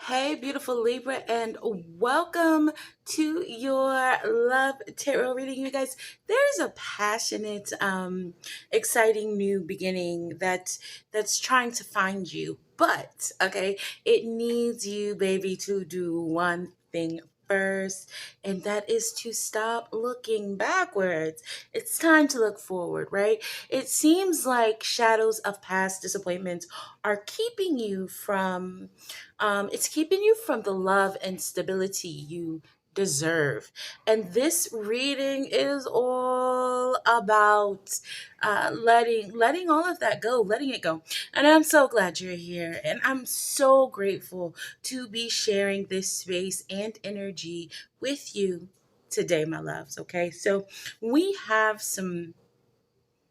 Hey, beautiful Libra, and welcome to your love tarot reading. You guys, there's a passionate, exciting new beginning that's trying to find you. But okay, it needs you, baby, to do one thing first, and that is to stop looking backwards. It's time to look forward, right? It seems like shadows of past disappointments are keeping you from it's keeping you from the love and stability you deserve. And this reading is all about letting all of that go, letting it go. And I'm so glad you're here, and I'm so grateful to be sharing this space and energy with you today, my loves. Okay, so we have some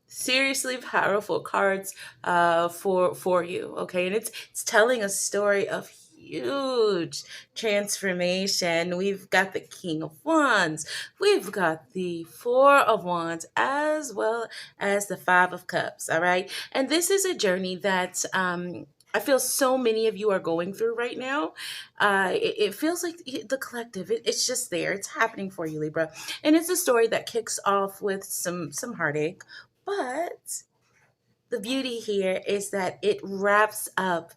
seriously powerful cards for you. Okay, and it's telling a story of huge transformation. We've got the King of Wands, we've got the Four of Wands, as well as the Five of Cups. All right, and this is a journey that I feel so many of you are going through right now. It feels like the collective. It's just there. It's happening for you, Libra, and it's a story that kicks off with some heartache, but the beauty here is that it wraps up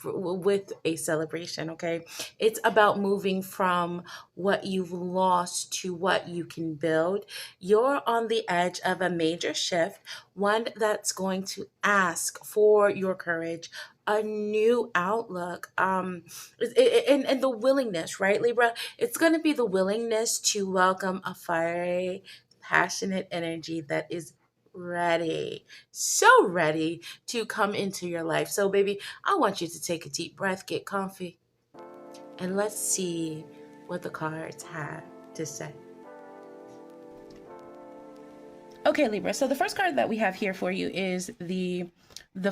with a celebration. Okay, it's about moving from what you've lost to what you can build. You're on the edge of a major shift, one that's going to ask for your courage, a new outlook, and the willingness, right, Libra? It's going to be the willingness to welcome a fiery, passionate energy that is ready, so ready to come into your life. So, baby, I want you to take a deep breath, get comfy, and let's see what the cards have to say. Okay, Libra. So the first card that we have here for you is the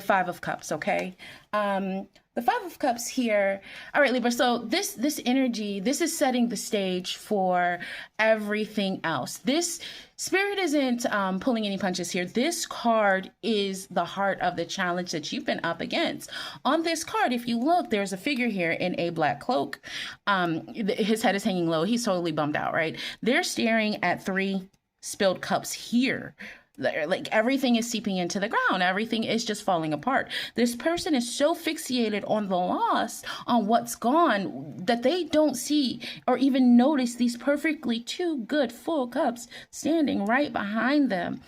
Five of Cups. Okay, the Five of Cups here. All right, Libra. So this energy, this is setting the stage for everything else. This Spirit isn't pulling any punches here. This card is the heart of the challenge that you've been up against. On this card, if you look, there's a figure here in a black cloak. His head is hanging low. He's totally bummed out, right? They're staring at three spilled cups here. Like everything is seeping into the ground. Everything is just falling apart. This person is so fixated on the loss, on what's gone, that they don't see or even notice these perfectly two good full cups standing right behind them.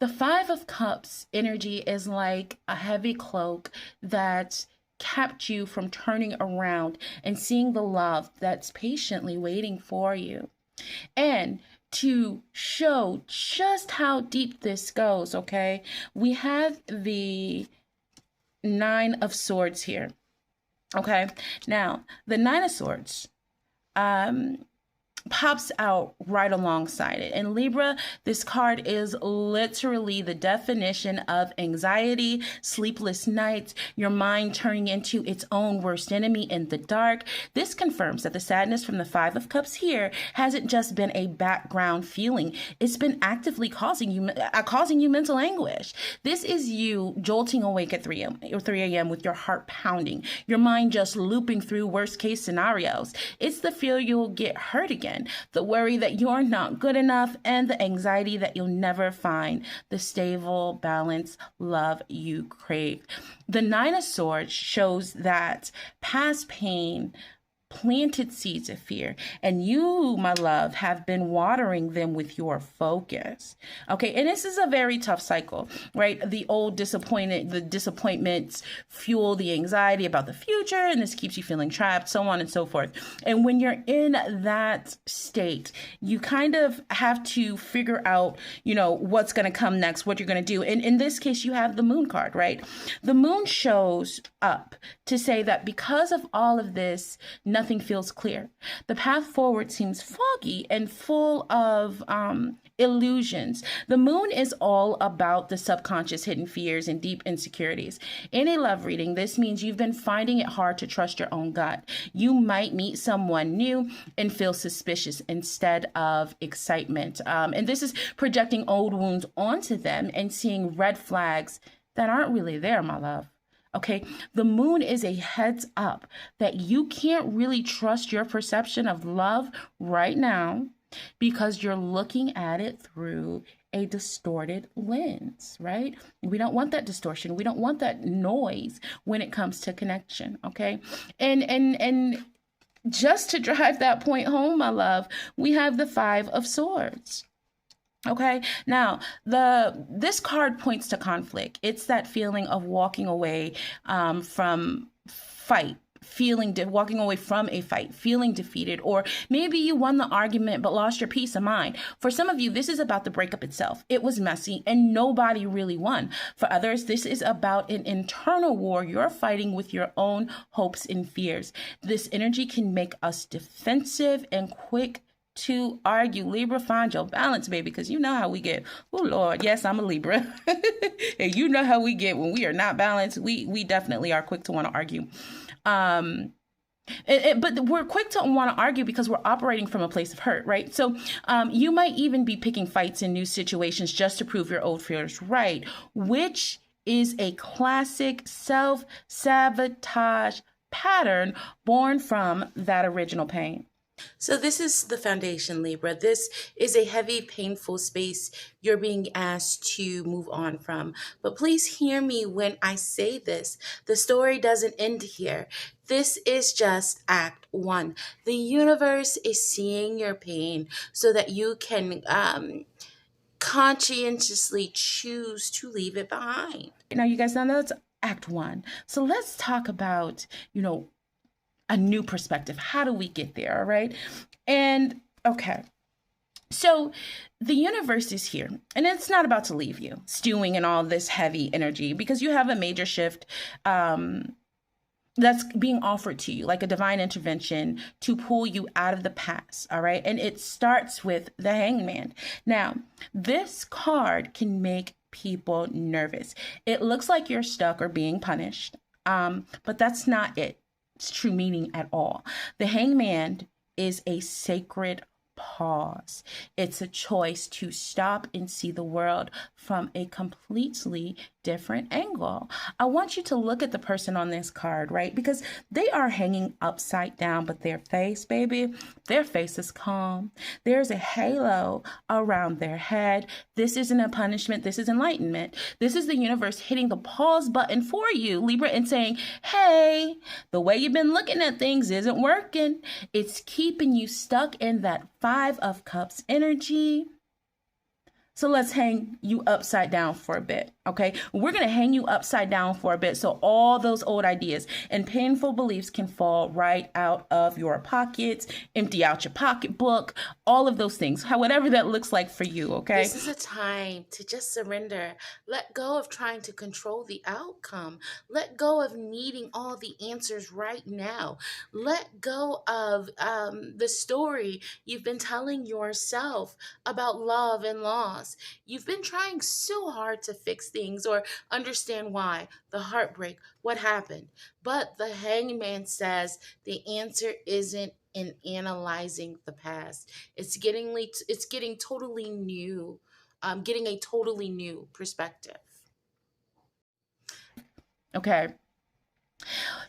The Five of Cups energy is like a heavy cloak that kept you from turning around and seeing the love that's patiently waiting for you. And to show just how deep this goes, okay, we have the Nine of Swords here. Okay, now the Nine of Swords pops out right alongside it. In Libra, this card is literally the definition of anxiety, sleepless nights, your mind turning into its own worst enemy in the dark. This confirms that the sadness from the Five of Cups here hasn't just been a background feeling. It's been actively causing you mental anguish. This is you jolting awake at 3 a.m. with your heart pounding, your mind just looping through worst case scenarios. It's the fear you'll get hurt again, the worry that you're not good enough, and the anxiety that you'll never find the stable, balanced love you crave. The Nine of Swords shows that past pain planted seeds of fear, and you, my love, have been watering them with your focus. Okay, and this is a very tough cycle, right? The disappointments fuel the anxiety about the future, and this keeps you feeling trapped, so on and so forth. And when you're in that state, you kind of have to figure out, what's going to come next, what you're going to do. And in this case, you have the Moon card, right? The Moon shows up to say that because of all of this, nothing feels clear. The path forward seems foggy and full of illusions. The Moon is all about the subconscious hidden fears and deep insecurities. In a love reading, this means you've been finding it hard to trust your own gut. You might meet someone new and feel suspicious instead of excitement. And this is projecting old wounds onto them and seeing red flags that aren't really there, my love. Okay, the moon is a heads up that you can't really trust your perception of love right now because you're looking at it through a distorted lens, right? We don't want that distortion. We don't want that noise when it comes to connection, okay? And just to drive that point home, my love, we have the Five of Swords. Okay, now this card points to conflict. It's that feeling of walking away from fight, walking away from a fight, feeling defeated, or maybe you won the argument but lost your peace of mind. For some of you, this is about the breakup itself. It was messy and nobody really won. For others, this is about an internal war you're fighting with your own hopes and fears. This energy can make us defensive and quick to argue. Libra, find your balance, baby, because you know how we get. Oh, Lord, yes, I'm a Libra. And you know how we get when we are not balanced. We definitely are quick to want to argue. But we're quick to want to argue because we're operating from a place of hurt, right? So you might even be picking fights in new situations just to prove your old fears right, which is a classic self-sabotage pattern born from that original pain. So this is the foundation, Libra. This is a heavy, painful space you're being asked to move on from. But please hear me when I say this. The story doesn't end here. This is just Act 1. The universe is seeing your pain so that you can conscientiously choose to leave it behind. Now, you guys know that's Act 1. So let's talk about, a new perspective. How do we get there? All right. And okay. So the universe is here and it's not about to leave you stewing in all this heavy energy because you have a major shift that's being offered to you, like a divine intervention to pull you out of the past. All right. And it starts with the Hangman. Now, this card can make people nervous. It looks like you're stuck or being punished. But that's not its true meaning at all. The Hangman is a sacred pause. It's a choice to stop and see the world from a completely different angle. I want you to look at the person on this card, right? Because they are hanging upside down, but their face, baby, their face is calm. There's a halo around their head. This isn't a punishment. This is enlightenment. This is the universe hitting the pause button for you, Libra, and saying, hey, the way you've been looking at things isn't working. It's keeping you stuck in that Five of Cups energy. So let's hang you upside down for a bit, okay? We're going to hang you upside down for a bit so all those old ideas and painful beliefs can fall right out of your pockets, empty out your pocketbook, all of those things, whatever that looks like for you, okay? This is a time to just surrender. Let go of trying to control the outcome. Let go of needing all the answers right now. Let go of the story you've been telling yourself about love and loss. You've been trying so hard to fix things or understand why, the heartbreak, what happened. But the Hangman says the answer isn't in analyzing the past. It's getting totally new, getting a totally new perspective. Okay.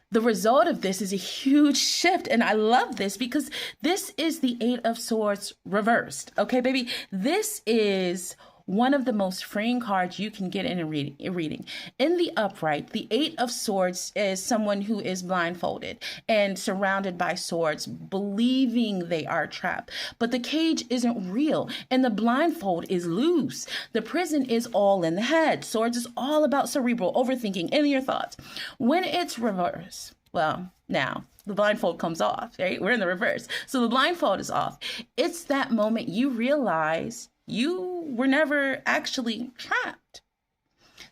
The result of this is a huge shift. And I love this because this is the Eight of Swords reversed. Okay, baby, this is one of the most freeing cards you can get in a reading. In the upright, the Eight of Swords is someone who is blindfolded and surrounded by swords, believing they are trapped. But the cage isn't real and the blindfold is loose. The prison is all in the head. Swords is all about cerebral overthinking in your thoughts. When it's reversed, well, now the blindfold comes off, right? We're in the reverse. So the blindfold is off. It's that moment you realize you were never actually trapped.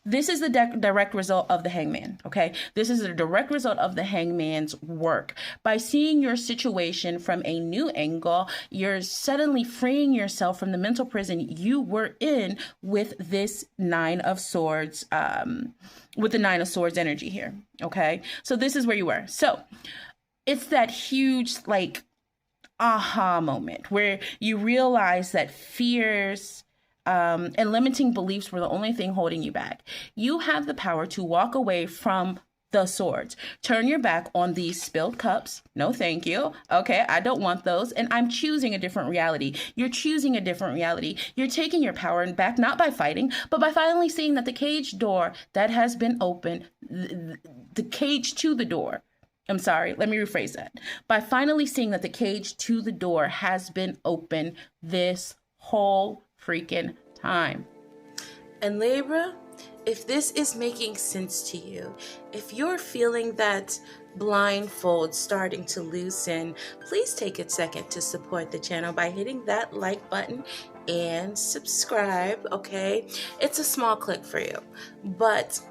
This is the direct result of the Hangman, okay? This is the direct result of the Hangman's work. By seeing your situation from a new angle, you're suddenly freeing yourself from the mental prison you were in with this Nine of Swords, with the Nine of Swords energy here, okay? So this is where you were. So it's that huge, aha moment where you realize that fears and limiting beliefs were the only thing holding you back. You have the power to walk away from the swords. Turn your back on these spilled cups. No, thank you. Okay, I don't want those. And I'm choosing a different reality. You're choosing a different reality. You're taking your power back, not by fighting, but by finally seeing that the cage door that has been opened, the cage to the door. I'm sorry, let me rephrase that. By finally seeing that the cage to the door has been open this whole freaking time. And Libra, if this is making sense to you, if you're feeling that blindfold starting to loosen, please take a second to support the channel by hitting that like button and subscribe, okay? It's a small click for you, but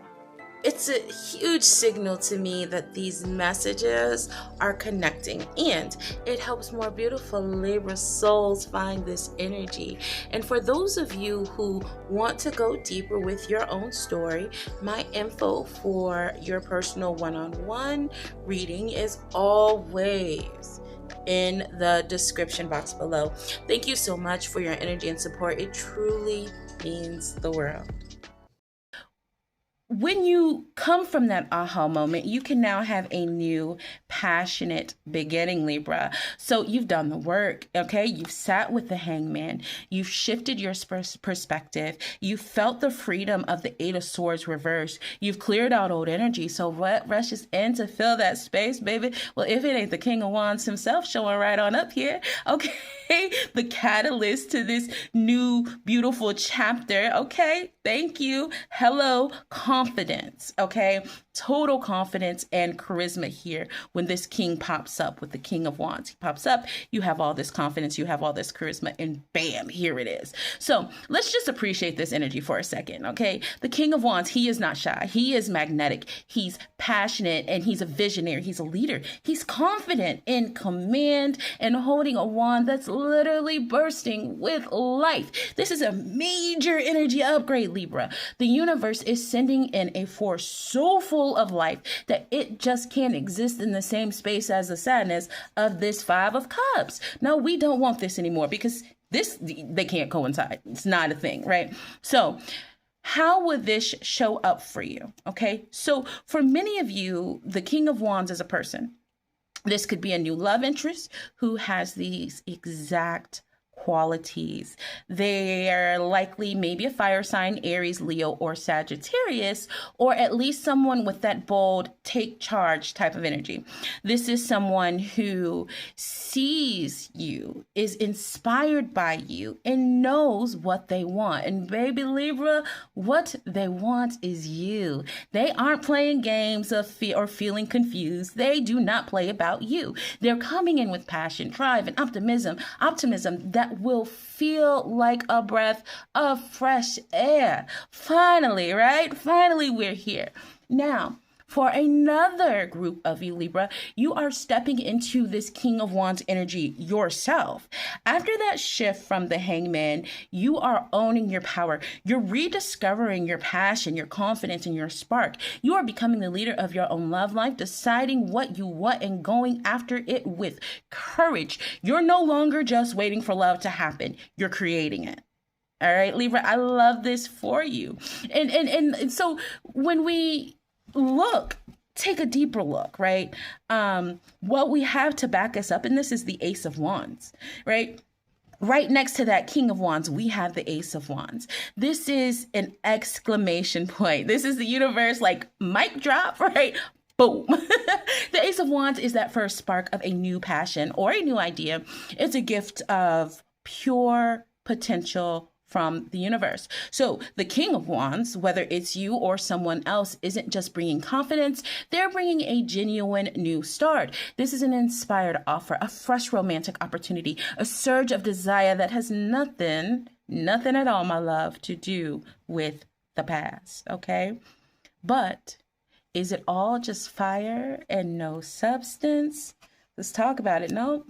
it's a huge signal to me that these messages are connecting, and it helps more beautiful Libra souls find this energy. And for those of you who want to go deeper with your own story, my info for your personal one-on-one reading is always in the description box below. Thank you so much for your energy and support. It truly means the world. When you come from that aha moment, you can now have a new passionate beginning, Libra. So you've done the work, okay? You've sat with the hangman. You've shifted your perspective. You felt the freedom of the Eight of Swords reversed. You've cleared out old energy. So what rushes in to fill that space, baby? Well, if it ain't the King of Wands himself showing right on up here, okay? The catalyst to this new beautiful chapter, okay? Thank you. Hello, confidence, okay? Total confidence and charisma here when this king pops up with the King of Wands. He pops up, you have all this confidence, you have all this charisma, and bam, here it is. So let's just appreciate this energy for a second, okay? The King of Wands, he is not shy. He is magnetic. He's passionate, and he's a visionary. He's a leader. He's confident in command and holding a wand that's literally bursting with life. This is a major energy upgrade, Libra. The universe is sending in a force so full of life that it just can't exist in the same space as the sadness of this Five of Cups. No, we don't want this anymore because they can't coincide. It's not a thing, right? So how would this show up for you? Okay. So for many of you, the King of Wands is a person. This could be a new love interest who has these exact qualities. They are likely maybe a fire sign, Aries, Leo, or Sagittarius, or at least someone with that bold, take charge type of energy. This is someone who sees you, is inspired by you, and knows what they want. And baby Libra, what they want is you. They aren't playing games of fear or feeling confused. They do not play about you. They're coming in with passion, drive, and optimism that will feel like a breath of fresh air. Finally, right? Finally, we're here. Now, for another group of you, Libra, you are stepping into this King of Wands energy yourself. After that shift from the hangman, you are owning your power. You're rediscovering your passion, your confidence, and your spark. You are becoming the leader of your own love life, deciding what you want and going after it with courage. You're no longer just waiting for love to happen. You're creating it. All right, Libra, I love this for you. And so when we take a deeper look, right? What we have to back us up in this is the Ace of Wands, right? Right next to that King of Wands, we have the Ace of Wands. This is an exclamation point. This is the universe, like mic drop, right? Boom. The Ace of Wands is that first spark of a new passion or a new idea. It's a gift of pure potential from the universe. So the King of Wands, whether it's you or someone else, isn't just bringing confidence. They're bringing a genuine new start. This is an inspired offer, a fresh romantic opportunity, a surge of desire that has nothing at all, my love, to do with the past. Okay. But is it all just fire and no substance? Let's talk about it. No,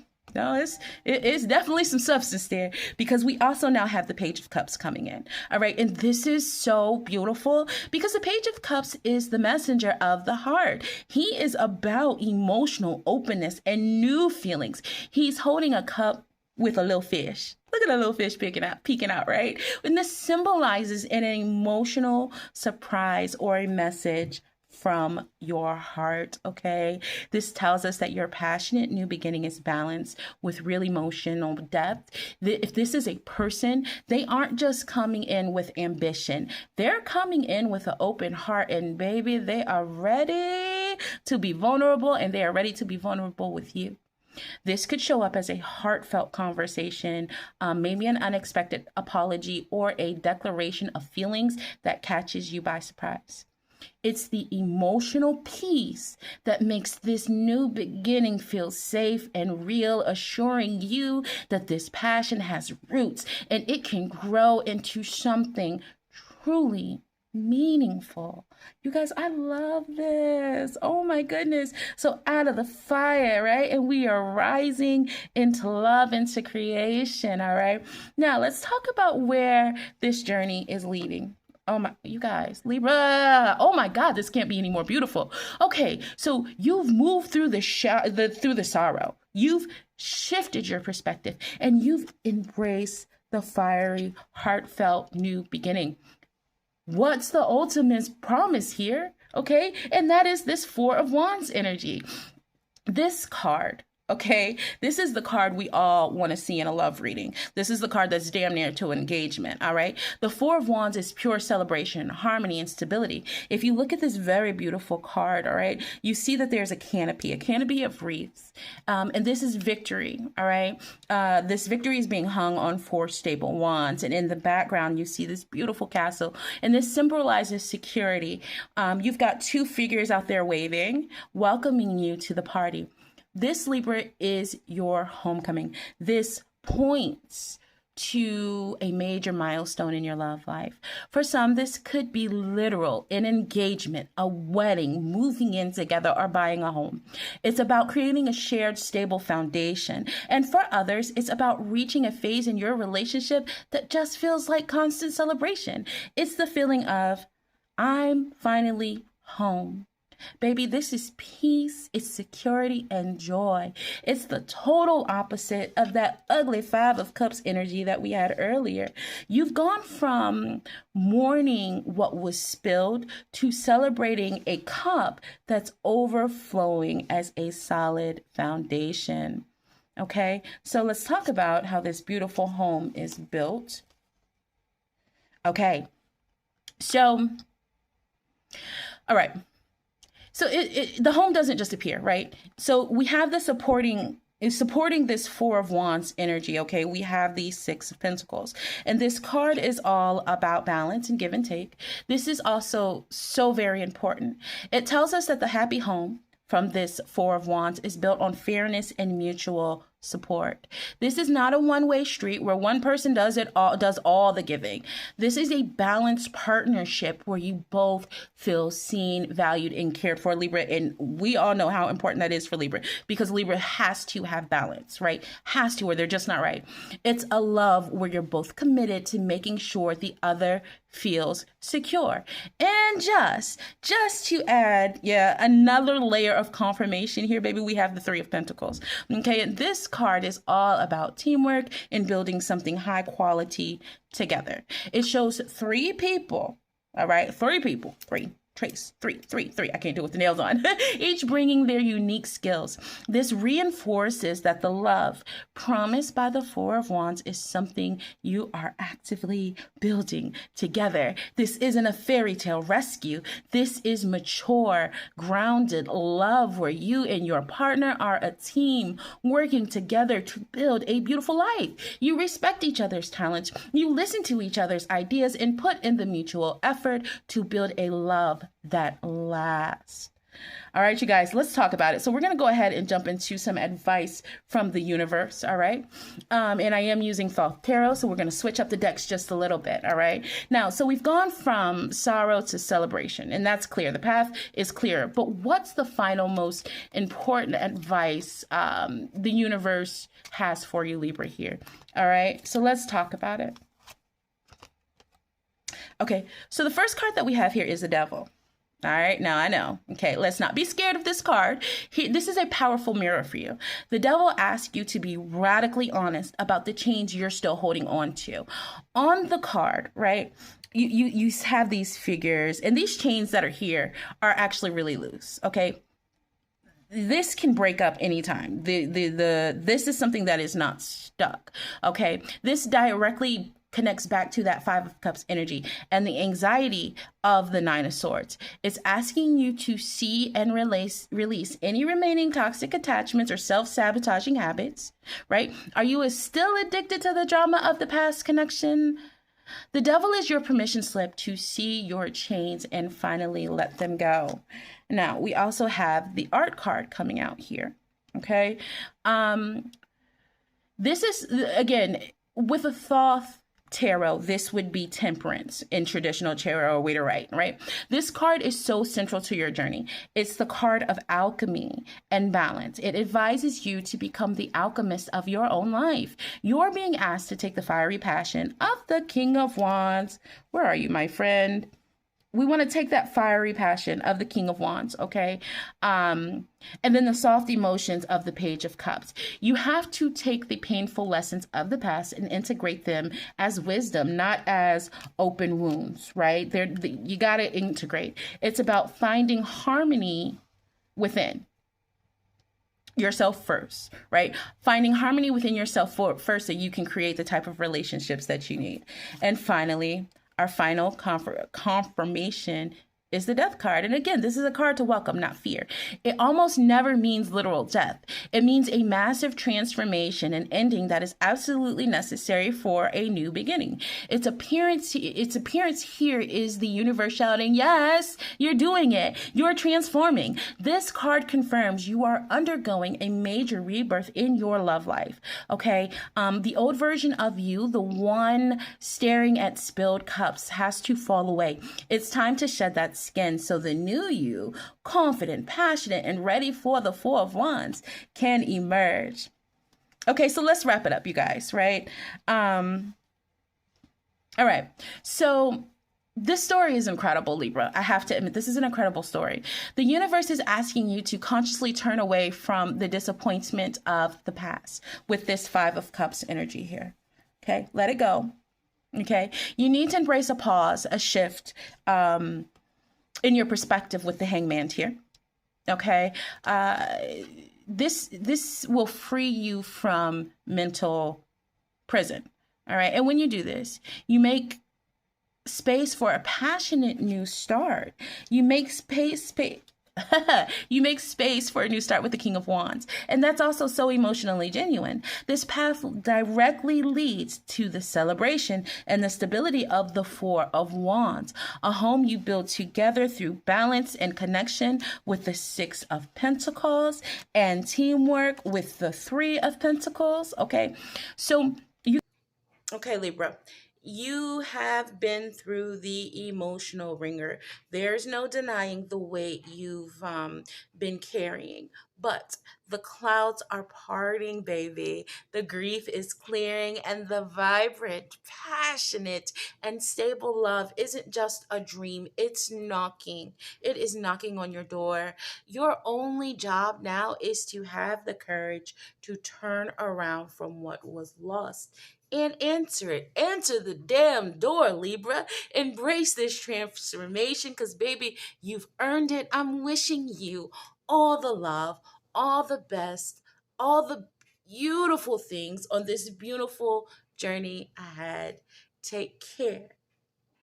it's definitely some substance there, because we also now have the Page of Cups coming in. All right. And this is so beautiful because the Page of Cups is the messenger of the heart. He is about emotional openness and new feelings. He's holding a cup with a little fish. Look at a little fish peeking out, right? And this symbolizes an emotional surprise or a message from your heart, okay? This tells us that your passionate new beginning is balanced with real emotional depth. If this is a person, they aren't just coming in with ambition. They're coming in with an open heart, and baby, they are ready to be vulnerable, and they are ready to be vulnerable with you. This could show up as a heartfelt conversation, maybe an unexpected apology, or a declaration of feelings that catches you by surprise. It's the emotional piece that makes this new beginning feel safe and real, assuring you that this passion has roots and it can grow into something truly meaningful. You guys, I love this. Oh my goodness. So out of the fire, right? And we are rising into love, into creation. All right. Now let's talk about where this journey is leading. Oh my, you guys, Libra. Oh my God, this can't be any more beautiful. Okay, so you've moved through through the sorrow. You've shifted your perspective, and you've embraced the fiery, heartfelt new beginning. What's the ultimate promise here? Okay, and that is this Four of Wands energy. This card. Okay, this is the card we all want to see in a love reading. This is the card that's damn near to engagement, all right? The Four of Wands is pure celebration, harmony, and stability. If you look at this very beautiful card, all right, you see that there's a canopy of wreaths, and this is victory, all right? This victory is being hung on four stable wands, and in the background, you see this beautiful castle, and this symbolizes security. You've got two figures out there waving, welcoming you to the party. This, Libra, is your homecoming. This points to a major milestone in your love life. For some, this could be literal, an engagement, a wedding, moving in together, or buying a home. It's about creating a shared, stable foundation. And for others, it's about reaching a phase in your relationship that just feels like constant celebration. It's the feeling of, I'm finally home. Baby, this is peace, it's security and joy. It's the total opposite of that ugly Five of Cups energy that we had earlier. You've gone from mourning what was spilled to celebrating a cup that's overflowing as a solid foundation. Okay, so let's talk about how this beautiful home is built. Okay, so, all right. So the home doesn't just appear, right? So we have the supporting this Four of Wands energy, okay? We have the Six of Pentacles. And this card is all about balance and give and take. This is also so very important. It tells us that the happy home from this Four of Wands is built on fairness and mutual support. This is not a one-way street where one person does all the giving. This is a balanced partnership where you both feel seen, valued, and cared for, Libra. And we all know how important that is for Libra, because Libra has to have balance, right? Has to, or they're just not right. It's a love where you're both committed to making sure the other feels secure. And just to add, another layer of confirmation here, baby, we have the Three of Pentacles. Okay, and this card is all about teamwork and building something high quality together. It shows three people, all right, three people, three. Three. I can't do it with the nails on. Each bringing their unique skills. This reinforces that the love promised by the Four of Wands is something you are actively building together. This isn't a fairy tale rescue. This is mature, grounded love where you and your partner are a team working together to build a beautiful life. You respect each other's talents. You listen to each other's ideas and put in the mutual effort to build a love that lasts. All right, you guys, let's talk about it. So we're going to go ahead and jump into some advice from the universe. All right. And I am using Thoth Tarot, so we're going to switch up the decks just a little bit. All right. Now, so we've gone from sorrow to celebration, and that's clear. The path is clear. But what's the final most important advice the universe has for you, Libra, here? All right. So let's talk about it. Okay. So the first card that we have here is the Devil. All right, now I know. Okay, let's not be scared of this card. This is a powerful mirror for you. The Devil asks you to be radically honest about the chains you're still holding on to. On the card, right, you have these figures, and these chains that are here are actually really loose. Okay, this can break up anytime. The this is something that is not stuck. Okay, this directly connects back to that Five of Cups energy and the anxiety of the Nine of Swords. It's asking you to see and release any remaining toxic attachments or self-sabotaging habits, right? Are you still addicted to the drama of the past connection? The devil is your permission slip to see your chains and finally let them go. Now, we also have the art card coming out here. Okay. This is, again, with a Thoth tarot, this would be temperance in traditional tarot or Waite, right? This card is so central to your journey. It's the card of alchemy and balance. It advises you to become the alchemist of your own life. You're being asked to take the fiery passion of the King of Wands. Where are you, my friend? We want to take that fiery passion of the King of Wands, okay? And then the soft emotions of the Page of Cups. You have to take the painful lessons of the past and integrate them as wisdom, not as open wounds, right? You got to integrate. It's about finding harmony within yourself first, right? Finding harmony within yourself first so you can create the type of relationships that you need. And finally, our final confirmation is the death card. And again, this is a card to welcome, not fear. It almost never means literal death. It means a massive transformation, an ending that is absolutely necessary for a new beginning. Its appearance here is the universe shouting, yes, you're doing it. You're transforming. This card confirms you are undergoing a major rebirth in your love life. Okay. The old version of you, the one staring at spilled cups, has to fall away. It's time to shed that skin so the new you, confident, passionate, and ready for the Four of Wands, can emerge. Okay, so let's wrap it up, you guys, right? All right. So this story is incredible, Libra. I have to admit, this is an incredible story. The universe is asking you to consciously turn away from the disappointment of the past with this Five of Cups energy here. Okay, let it go. Okay, you need to embrace a pause, a shift, in your perspective with the Hangman here. Okay. This will free you from mental prison. All right. And when you do this, you make space for a passionate new start. You make space you make space for a new start with the King of Wands. And that's also so emotionally genuine. This path directly leads to the celebration and the stability of the Four of Wands, a home you build together through balance and connection with the Six of Pentacles and teamwork with the Three of Pentacles. Okay. Okay, Libra. You have been through the emotional ringer. There's no denying the weight you've been carrying. But the clouds are parting, baby. The grief is clearing, and the vibrant, passionate, and stable love isn't just a dream. It's knocking. It is knocking on your door. Your only job now is to have the courage to turn around from what was lost and answer it. Answer the damn door, Libra. Embrace this transformation because, baby, you've earned it. I'm wishing you all the love, all the best, all the beautiful things on this beautiful journey ahead. Take care.